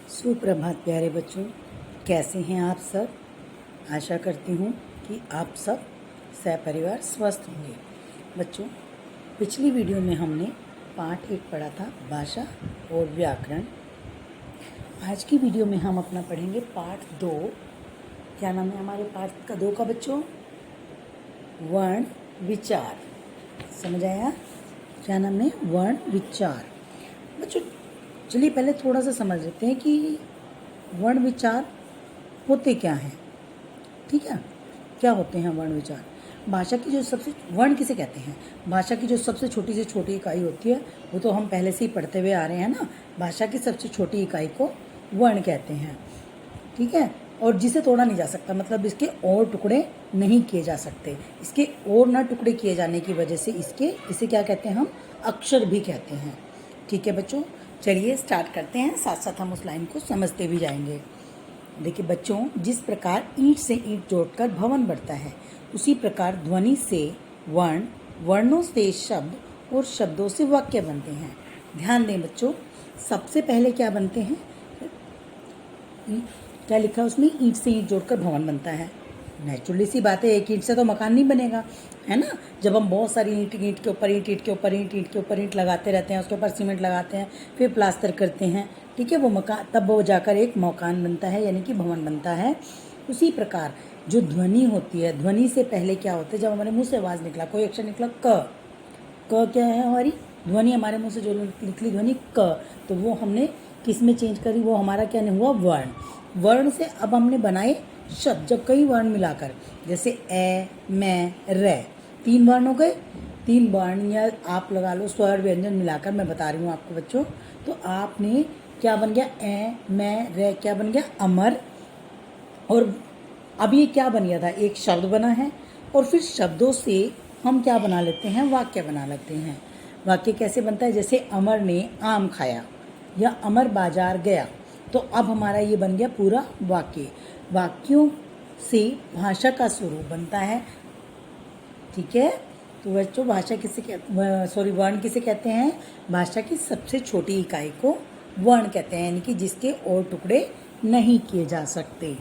सुप्रभात प्यारे बच्चों, कैसे हैं आप सब। आशा करती हूँ कि आप सब सपरिवार स्वस्थ होंगे। बच्चों, पिछली वीडियो में हमने पाठ 1 पढ़ा था, भाषा और व्याकरण। आज की वीडियो में हम अपना पढ़ेंगे पाठ 2। क्या नाम है हमारे पाठ का 2 का बच्चों? वर्ण विचार। समझ आया? क्या नाम है? वर्ण विचार। बच्चों चलिए पहले थोड़ा सा समझ लेते हैं कि वर्ण विचार होते क्या हैं। ठीक है, क्या होते हैं वर्ण विचार? भाषा की जो सबसे वर्ण किसे कहते हैं? भाषा की जो सबसे छोटी से छोटी इकाई होती है वो तो हम पहले से ही पढ़ते हुए आ रहे हैं ना। भाषा की सबसे छोटी इकाई को वर्ण कहते हैं। ठीक है, और जिसे तोड़ा नहीं जा सकता, मतलब इसके और टुकड़े नहीं किए जा सकते। इसके और ना टुकड़े किए जाने की वजह से इसे क्या कहते हैं? हम अक्षर भी कहते हैं। ठीक है बच्चों, चलिए स्टार्ट करते हैं, साथ साथ हम उस लाइन को समझते भी जाएंगे। देखिए बच्चों, जिस प्रकार ईंट से ईंट जोड़कर भवन बढ़ता है, उसी प्रकार ध्वनि से वर्ण, वर्णों से शब्द और शब्दों से वाक्य बनते हैं। ध्यान दें बच्चों, सबसे पहले क्या बनते हैं? क्या लिखा है उसमें? ईंट से ईंट जोड़कर भवन बनता है। नेचुरली सी बात है, एक ईंट से तो मकान नहीं बनेगा, है ना। जब हम बहुत सारी ईंट के ऊपर ईंट, ईंट के ऊपर ईंट, ईंट के ऊपर ईंट लगाते रहते हैं, उसके ऊपर सीमेंट लगाते हैं, फिर प्लास्टर करते हैं, ठीक है, वो मकान तब वो जाकर एक मकान बनता है, यानी कि भवन बनता है। उसी प्रकार जो ध्वनि होती है, ध्वनि से पहले क्या होता है? जब हमारे मुँह से आवाज़ निकला, कोई अक्षर निकला, क क्या है हमारी ध्वनि? हमारे मुंह से जो निकली ध्वनि क, तो वो हमने किस में चेंज करी? वो हमारा क्या नहीं हुआ? वर्ण। वर्ण से अब हमने बनाए शब्द, जब कई वर्ण मिलाकर, जैसे ए, मैं, रे, 3 वर्ण हो गए। 3 वर्ण या आप लगा लो स्वर व्यंजन मिलाकर मैं बता रही हूँ आपको बच्चों। तो आपने क्या बन गया? ए, मैं, रे क्या बन गया? अमर। और अब ये क्या बन गया था? एक शब्द बना है, और फिर शब्दों से हम क्या बना लेते हैं? वाक्य बना लेते हैं। वाक्य कैसे बनता है? जैसे अमर ने आम खाया या अमर बाजार गया, तो अब हमारा ये बन गया पूरा वाक्य। वाक्यों से भाषा का स्वरूप बनता है। ठीक है, तो बच्चों भाषा वर्ण किसे कहते हैं? भाषा की सबसे छोटी इकाई को वर्ण कहते हैं, यानी कि जिसके और टुकड़े नहीं किए जा सकते।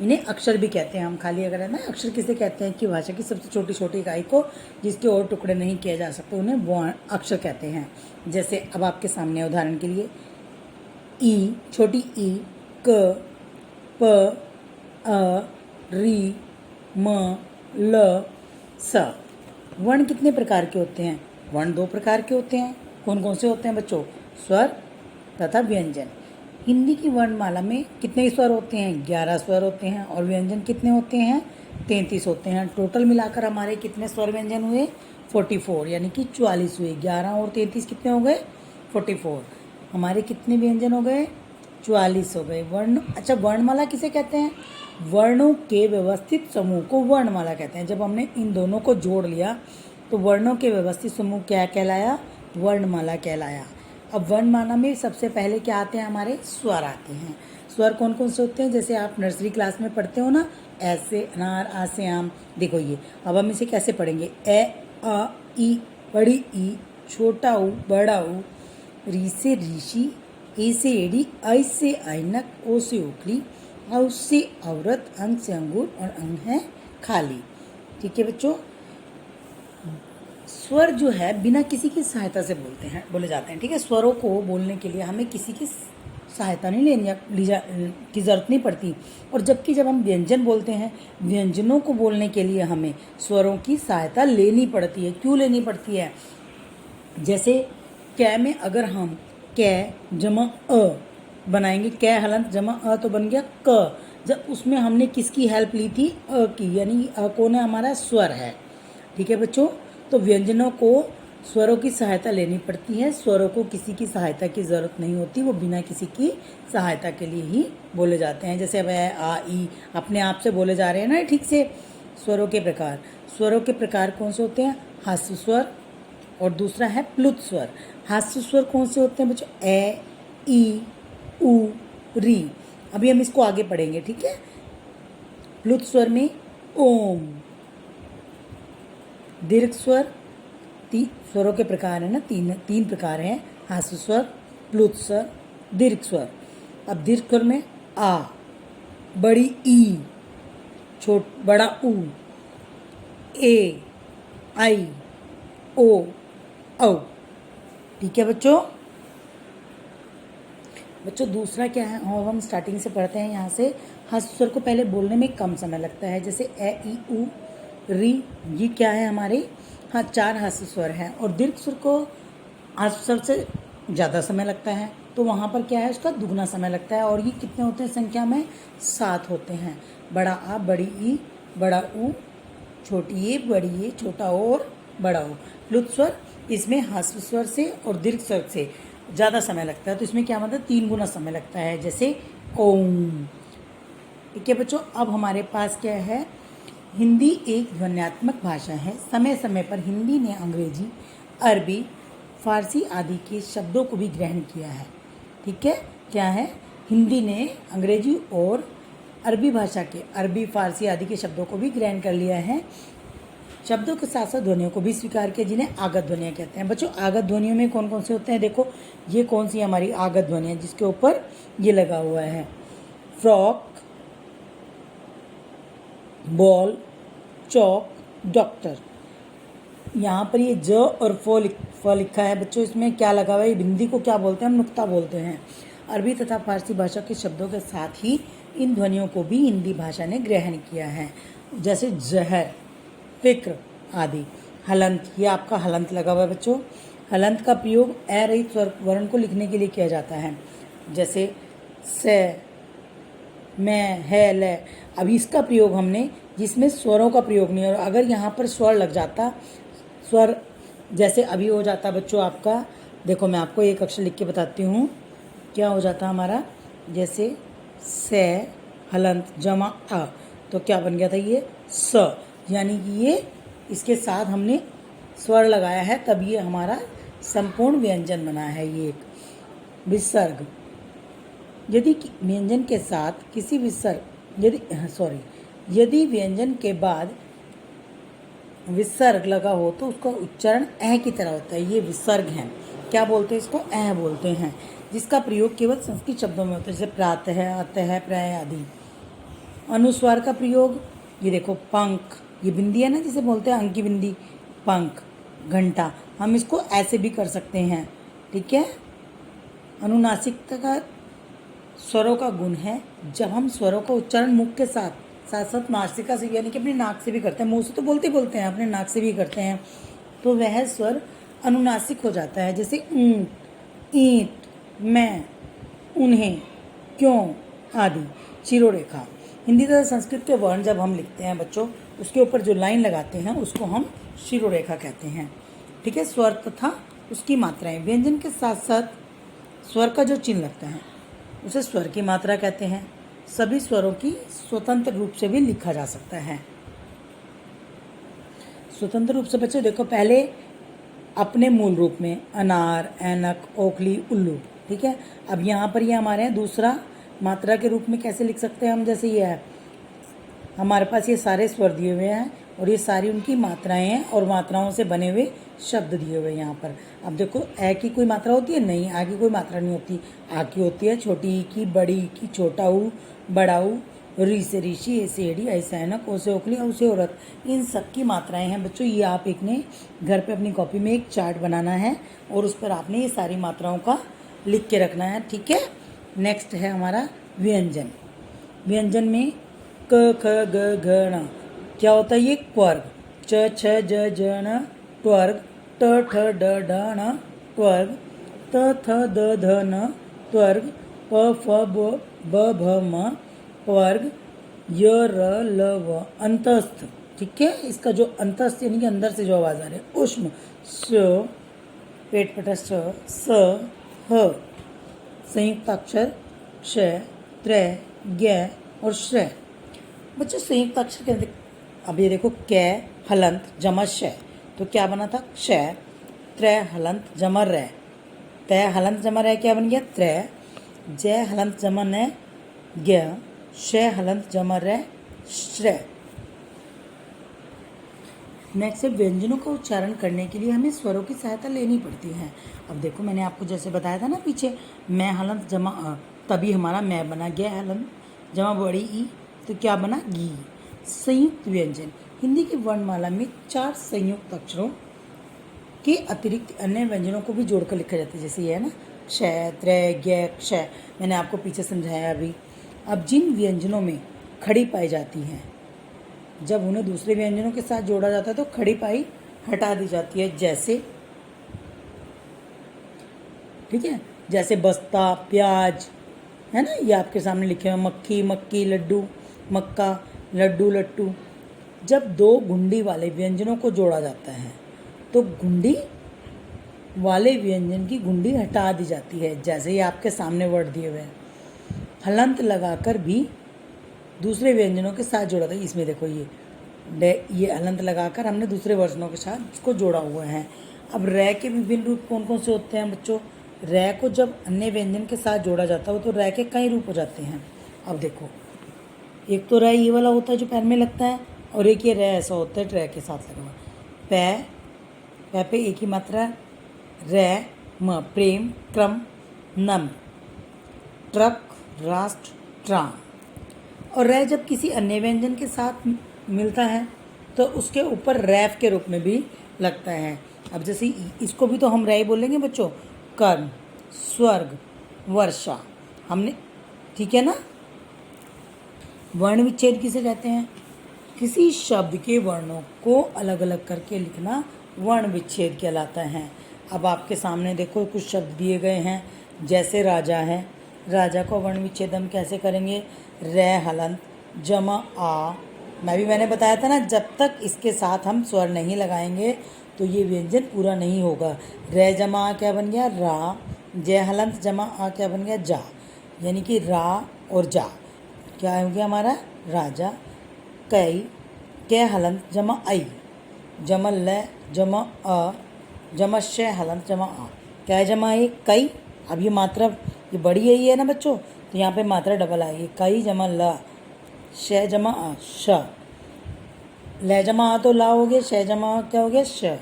इन्हें अक्षर भी कहते हैं हम, खाली अगर है ना। अक्षर किसे कहते हैं? कि भाषा की सबसे छोटी छोटी इकाई को जिसके और टुकड़े नहीं किए जा सकते, उन्हें वर्ण अक्षर कहते हैं। जैसे अब आपके सामने उदाहरण के लिए ई, छोटी ई, क, प, अ, री, म, ल, स। वर्ण कितने प्रकार के होते हैं? वर्ण 2 प्रकार के होते हैं। कौन कौन से होते हैं बच्चों? स्वर तथा व्यंजन। हिंदी की वर्णमाला में कितने स्वर होते हैं? 11 स्वर होते हैं। और व्यंजन कितने होते हैं? 33 होते हैं। टोटल मिलाकर हमारे कितने स्वर व्यंजन हुए? 44, यानी कि 44 हुए। 11 और 33 कितने हो गए? 44। हमारे कितने व्यंजन हो गए? 44 हो गए। वर्ण, अच्छा वर्णमाला किसे कहते हैं? वर्णों के व्यवस्थित समूह को वर्णमाला कहते हैं। जब हमने इन दोनों को जोड़ लिया तो वर्णों के व्यवस्थित समूह क्या कहलाया? वर्णमाला कहलाया। अब वर्णमाला में सबसे पहले क्या आते हैं? हमारे स्वर आते हैं। स्वर कौन कौन से होते हैं? जैसे आप नर्सरी क्लास में पढ़ते हो ना, ऐसे अनार, आ से आम। देखो ये, अब हम इसे कैसे पढ़ेंगे? ए, आ, ई, बड़ी ई, छोटा ऊ, बड़ा ऊ, री से ऋषि, ए से एड़ी, आई से ऐनक, ओ से ओखली, औ से औरत, अंग से अंगूर और अंग है खाली। ठीक है बच्चों, स्वर जो है बिना किसी की सहायता से बोले जाते हैं। ठीक है, स्वरों को बोलने के लिए हमें किसी की सहायता नहीं की ज़रूरत नहीं पड़ती। और जबकि जब हम व्यंजन बोलते हैं, व्यंजनों को बोलने के लिए हमें स्वरों की सहायता लेनी पड़ती है। क्यों लेनी पड़ती है? जैसे कै में अगर हम कै जमा अ बनाएंगे, कै हलंत जमा अ, तो बन गया क। जब उसमें हमने किसकी हेल्प ली थी? अ की, यानी अ कौन है? हमारा स्वर है। ठीक है बच्चों, तो व्यंजनों को स्वरों की सहायता लेनी पड़ती है। स्वरों को किसी की सहायता की ज़रूरत नहीं होती, वो बिना किसी की सहायता के लिए ही बोले जाते हैं। जैसे अब आ, ई अपने आप से बोले जा रहे हैं ना ठीक से। स्वरों के प्रकार, स्वरों के प्रकार कौन से होते हैं? हास्य स्वर और दूसरा है प्लुत स्वर। हास्य स्वर कौन से होते हैं बच्चों? ए, ई, उ, री। अभी हम इसको आगे पढ़ेंगे। ठीक है, प्लुत स्वर में ओम। दीर्घ स्वर, स्वरों के प्रकार है ना, तीन प्रकार हैं। हास्य स्वर, प्लुत स्वर, दीर्घ स्वर। अब दीर्घ स्वर में आ, बड़ी ई, बड़ा ऊ, ए, आई, ओ, औ। ठीक है बच्चों। बच्चों दूसरा क्या है, अब हम स्टार्टिंग से पढ़ते हैं। यहाँ से हस्त स्वर को पहले बोलने में कम समय लगता है, जैसे ए, ई, उ, री, ये क्या है हमारे, हाँ 4 हस्त स्वर हैं। और दीर्घ स्वर को हस्त स्वर से ज़्यादा समय लगता है, तो वहाँ पर क्या है, उसका दुगना समय लगता है। और ये कितने होते हैं संख्या में, 7 होते हैं। बड़ा आ, बड़ी ई, बड़ा ऊ, छोटी ए, बड़ी ए, छोटा ओ और बड़ा ओ। प्लुत स्वर, इसमें हस्त स्वर से और दीर्घ स्वर से ज़्यादा समय लगता है, तो इसमें क्या मतलब 3 गुना समय लगता है, जैसे ओम। ठीक है बच्चों। अब हमारे पास क्या है, हिंदी एक ध्वन्यात्मक भाषा है। समय समय पर हिंदी ने अंग्रेजी, अरबी, फारसी आदि के शब्दों को भी ग्रहण किया है। ठीक है, क्या है, हिंदी ने अंग्रेजी और अरबी भाषा के, अरबी, फारसी आदि के शब्दों को भी ग्रहण कर लिया है। शब्दों के साथ साथ ध्वनियों को भी स्वीकार किया, जिन्हें आगत ध्वनियाँ कहते हैं। बच्चों आगत ध्वनियों में कौन कौन से होते हैं, देखो ये कौन सी हमारी आगत ध्वनि है, जिसके ऊपर ये लगा हुआ है, फ्रॉक, बॉल, चौक, डॉक्टर। यहाँ पर ये ज और फ लिखा है बच्चों, इसमें क्या लगा हुआ है, बिंदी को क्या बोलते हैं, हम नुक्ता बोलते हैं। अरबी तथा फारसी भाषा के शब्दों के साथ ही इन ध्वनियों को भी हिंदी भाषा ने ग्रहण किया है, जैसे जहर, फिक्र आदि। हलंत, ये आपका हलंत लगा हुआ है बच्चों। हलंत का प्रयोग ए रहित स्वर वर्ण को लिखने के लिए किया जाता है, जैसे से, मैं, है, ले। अभी इसका प्रयोग हमने, जिसमें स्वरों का प्रयोग नहीं है, और अगर यहाँ पर स्वर लग जाता, स्वर जैसे अभी हो जाता बच्चों आपका, देखो मैं आपको एक अक्षर लिख के बताती हूँ, क्या हो जाता हमारा, जैसे से हलंत जमा आ, तो क्या बन गया था ये स, यानी कि ये इसके साथ हमने स्वर लगाया है, तब ये हमारा संपूर्ण व्यंजन बना है। ये एक विसर्ग, यदि व्यंजन के साथ किसी विसर्ग, यदि व्यंजन के बाद विसर्ग लगा हो तो उसका उच्चारण ऐ की तरह होता है। ये विसर्ग है, क्या बोलते हैं इसको, ऐ बोलते हैं, जिसका प्रयोग केवल संस्कृत शब्दों में होता है, जैसे प्रातः, अतः, प्राय आदि। अनुस्वार का प्रयोग, ये देखो पंख, ये बिंदी है ना जिसे बोलते हैं अंक की बिंदी, पंख, घंटा, हम इसको ऐसे भी कर सकते हैं। ठीक है। अनुनासिकता का स्वरों का गुण है, जब हम स्वरों का उच्चारण मुख के साथ साथ नासिका से, यानी कि अपनी नाक से भी करते हैं, मुंह से तो बोलते बोलते हैं, अपने नाक से भी करते हैं, तो वह स्वर अनुनासिक हो जाता है, जैसे ऊंट, ईंट, मैं, उन्हें, क्यों आदि। शिरोरेखा, हिंदी तथा संस्कृत के वर्ण जब हम लिखते हैं बच्चों, उसके ऊपर जो लाइन लगाते हैं उसको हम शिरोरेखा कहते हैं। ठीक है। स्वर तथा उसकी मात्राएं, व्यंजन के साथ साथ स्वर का जो चिन्ह लगता है उसे स्वर की मात्रा कहते हैं। सभी स्वरों की स्वतंत्र रूप से भी लिखा जा सकता है। स्वतंत्र रूप से बच्चों देखो, पहले अपने मूल रूप में अनार, ऐनक, ओखली, उल्लू। ठीक है। अब यहाँ पर ये हमारे हैं दूसरा मात्रा के रूप में कैसे लिख सकते हैं हम, जैसे ये है हमारे पास, ये सारे स्वर दिए हुए हैं और ये सारी उनकी मात्राएं हैं और मात्राओं से बने हुए शब्द दिए हुए हैं यहाँ पर। अब देखो ए की कोई मात्रा होती है, नहीं, आ की कोई मात्रा नहीं होती। आ की होती है छोटी ई की, बड़ी ई की, छोटा ऊ, बड़ा ऊ, री से ऋषि, ए से एड़ी, ऐसा ऐनक, ओ से ओखली, औ से औरत, इन सब की मात्राएं हैं बच्चों। ये आप एक ने घर पे अपनी कॉपी में एक चार्ट बनाना है और उस पर आपने ये सारी मात्राओं का लिख के रखना है। ठीक है। नेक्स्ट है हमारा व्यंजन। व्यंजन में क, ख, ग, घ, ण, क्या होता है, ये क्वर्ग, च, छ, ज, ण, त्वर्ग, ट, ठ, ड, ढ, ण, त्वर्ग, त, थ, द, ध, न, त्वर्ग, प, फ, ब, भ, म, वर्ग, य, र, ल, व, अंतस्थ। ठीक है। इसका जो अंतस्थ यानी कि अंदर से जो आवाज आ रही है, उष्म, स, पेट पटस्थ, स, ह, संयुक्त अक्षर श, त्रय, ज्ञ और श्रय। बच्चों संयुक्त अक्षर के अंदर अब ये देखो, कै हलंत जमा श, तो क्या बना था क्ष, त्रय हलंत जमा रै, तय हलंत जमा रै क्या बन गया त्रय, जय हलंत जमा न ज्ञ, शय हलंत जमा रै श्रय। नेक्स्ट है व्यंजनों का उच्चारण करने के लिए हमें स्वरों की सहायता लेनी पड़ती है। अब देखो मैंने आपको जैसे बताया था ना पीछे, मैं हलंत जमा अ, तभी हमारा मैं बना गया हलंत जमा बड़ी ई, तो क्या बना घी। संयुक्त व्यंजन, हिंदी की वर्णमाला में 4 संयुक्त अक्षरों के अतिरिक्त अन्य व्यंजनों को भी जोड़कर लिखा जाता है, जैसे ये है ना क्ष, त्रय, ज्ञ, क्ष, मैंने आपको पीछे समझाया अभी। अब जिन व्यंजनों में खड़ी पाई जाती हैं, जब उन्हें दूसरे व्यंजनों के साथ जोड़ा जाता है तो खड़ी पाई हटा दी जाती है, जैसे ठीक है, जैसे बस्ता, प्याज, है ना, ये आपके सामने लिखे हुए मक्खी, मक्की, लड्डू, मक्का, लड्डू, लट्टू। जब 2 गुंडी वाले व्यंजनों को जोड़ा जाता है तो गुंडी वाले व्यंजन की गुंडी हटा दी जाती है, जैसे ये आपके सामने वर्ड दिए हुए हैं। हलंत लगाकर भी दूसरे व्यंजनों के साथ जोड़ा था, इसमें देखो ये हलंत लगाकर हमने दूसरे व्यंजनों के साथ इसको जोड़ा हुआ है। अब रै के विभिन्न रूप कौन कौन से होते हैं बच्चों? रै को जब अन्य व्यंजन के साथ जोड़ा जाता है तो रै के कई रूप हो जाते हैं। अब देखो, एक तो रै ये वाला होता है जो पैर में लगता है, और एक ये रै ऐसा होता है ट्रै के साथ लगा हुआ। पै पे एक ही मात्रा, रै म प्रेम, क्रम, नम, ट्रक, राष्ट्र, ट्राम। और रै जब किसी अन्य व्यंजन के साथ मिलता है तो उसके ऊपर रैफ के रूप में भी लगता है। अब जैसे इसको भी तो हम रै बोलेंगे बच्चों, कर्म, स्वर्ग, वर्षा, हमने, ठीक है ना। वर्ण विच्छेद किसे कहते हैं? किसी शब्द के वर्णों को अलग अलग करके लिखना वर्ण विच्छेद कहलाता है। अब आपके सामने देखो कुछ शब्द दिए गए हैं, जैसे राजा है, राजा को वर्ण विच्छेद हम कैसे करेंगे? रै हलंत जमा आ। मैंने बताया था ना, जब तक इसके साथ हम स्वर नहीं लगाएंगे तो ये व्यंजन पूरा नहीं होगा। रै जमा आ क्या बन गया? रा। जय हलंत जमा आ क्या बन गया? जा। यानी कि रा और जा क्या हो गया हमारा? राजा। कई, कै हलंत जमा आई, जमा ल जमा अ, जमा श हलंत जमा आ, क्या जमा आई? कई। अब ये मात्रा ये बड़ी है ना बच्चों, तो यहाँ पे मात्रा डबल आएगी। कई जमा ल, श जमा आ, श। ल जमा आ तो ला हो गया, श जमा आ क्या हो गया? श।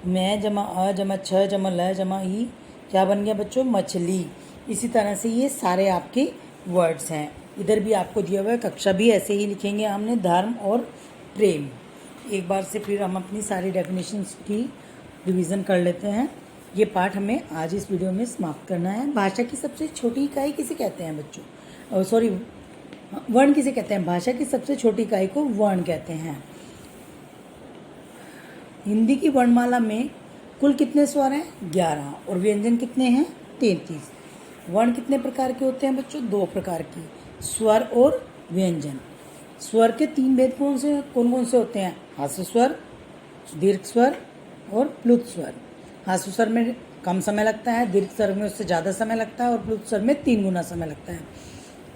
मैं जमा अ जमा छ जमा ल जमा ई क्या बन गया बच्चों? मछली। इसी तरह से ये सारे आपके वर्ड्स हैं। इधर भी आपको दिया हुआ है, कक्षा भी ऐसे ही लिखेंगे हमने, धर्म और प्रेम। एक बार से फिर हम अपनी सारी डेफिनेशंस की रिवीजन कर लेते हैं। ये पाठ हमें आज इस वीडियो में समाप्त करना है। भाषा की सबसे छोटी इकाई किसे कहते हैं बच्चों? सॉरी, वर्ण किसे कहते हैं? भाषा की सबसे छोटी इकाई को वर्ण कहते हैं। हिंदी की वर्णमाला में कुल कितने स्वर हैं? 11। और व्यंजन कितने हैं? 33। वर्ण कितने प्रकार के होते हैं बच्चों? 2 प्रकार की, स्वर और व्यंजन। स्वर के 3 भेद कौन कौन से होते हैं? हास्य स्वर, दीर्घ स्वर और प्लुत स्वर। हास्य स्वर में कम समय लगता है, दीर्घ स्वर में उससे ज़्यादा समय लगता है, और प्लुत स्वर में 3 गुना समय लगता है।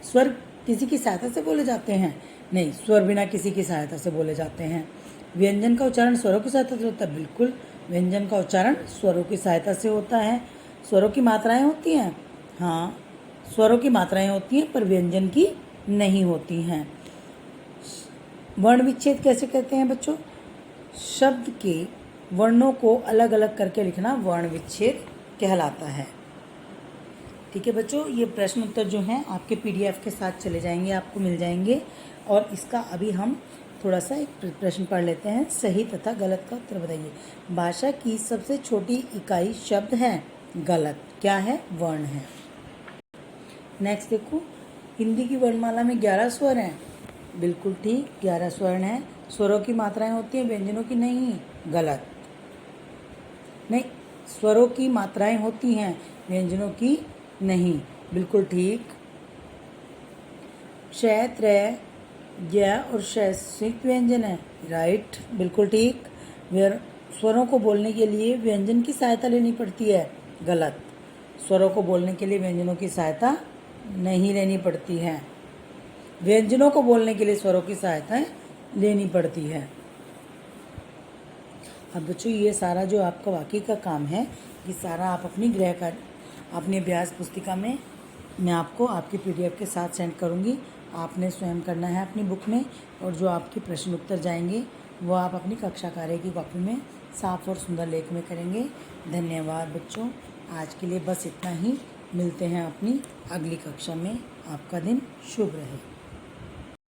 स्वर किसी की सहायता से बोले जाते हैं? नहीं, स्वर बिना किसी की सहायता से बोले जाते हैं। व्यंजन का उच्चारण स्वरों की सहायता से होता है? बिल्कुल, व्यंजन का उच्चारण स्वरों की सहायता से होता है। स्वरों की मात्राएं होती हैं? हाँ, स्वरों की मात्राएं होती हैं, पर व्यंजन की नहीं होती हैं। वर्ण विच्छेद कैसे कहते हैं बच्चों? शब्द के वर्णों को अलग अलग करके लिखना वर्ण विच्छेद कहलाता है। ठीक है बच्चों, ये प्रश्न उत्तर जो हैं आपके PDF के साथ चले जाएंगे, आपको मिल जाएंगे। और इसका अभी हम थोड़ा सा एक प्रश्न पढ़ लेते हैं, सही तथा गलत का उत्तर बताइए। भाषा की सबसे छोटी इकाई शब्द है? गलत। क्या है? वर्ण है। नेक्स्ट देखो, हिंदी की वर्णमाला में 11 स्वर हैं? बिल्कुल ठीक, 11 स्वर्ण हैं। स्वरों की मात्राएं होती हैं, व्यंजनों की नहीं? गलत। नहीं, स्वरों की मात्राएं होती हैं, व्यंजनों की नहीं। बिल्कुल ठीक। क्ष, त्रय, ज्ञ और श संयुक्त व्यंजन है? राइट, बिल्कुल ठीक। स्वरों को बोलने के लिए व्यंजन की सहायता लेनी पड़ती है? गलत। स्वरों को बोलने के लिए व्यंजनों की सहायता नहीं लेनी पड़ती है। व्यंजनों को बोलने के लिए स्वरों की सहायता लेनी पड़ती है। अब बच्चों, ये सारा जो आपका वाक्य का काम है, ये सारा आप अपनी गृह कार्य अपनी अभ्यास पुस्तिका में मैं आपको आपकी PDF के साथ सेंड करूँगी। आपने स्वयं करना है अपनी बुक में, और जो आपके प्रश्न उत्तर जाएंगे वो आप अपनी कक्षा कार्य की कॉपी में साफ और सुंदर लेख में करेंगे। धन्यवाद बच्चों, आज के लिए बस इतना ही। मिलते हैं अपनी अगली कक्षा में। आपका दिन शुभ रहे।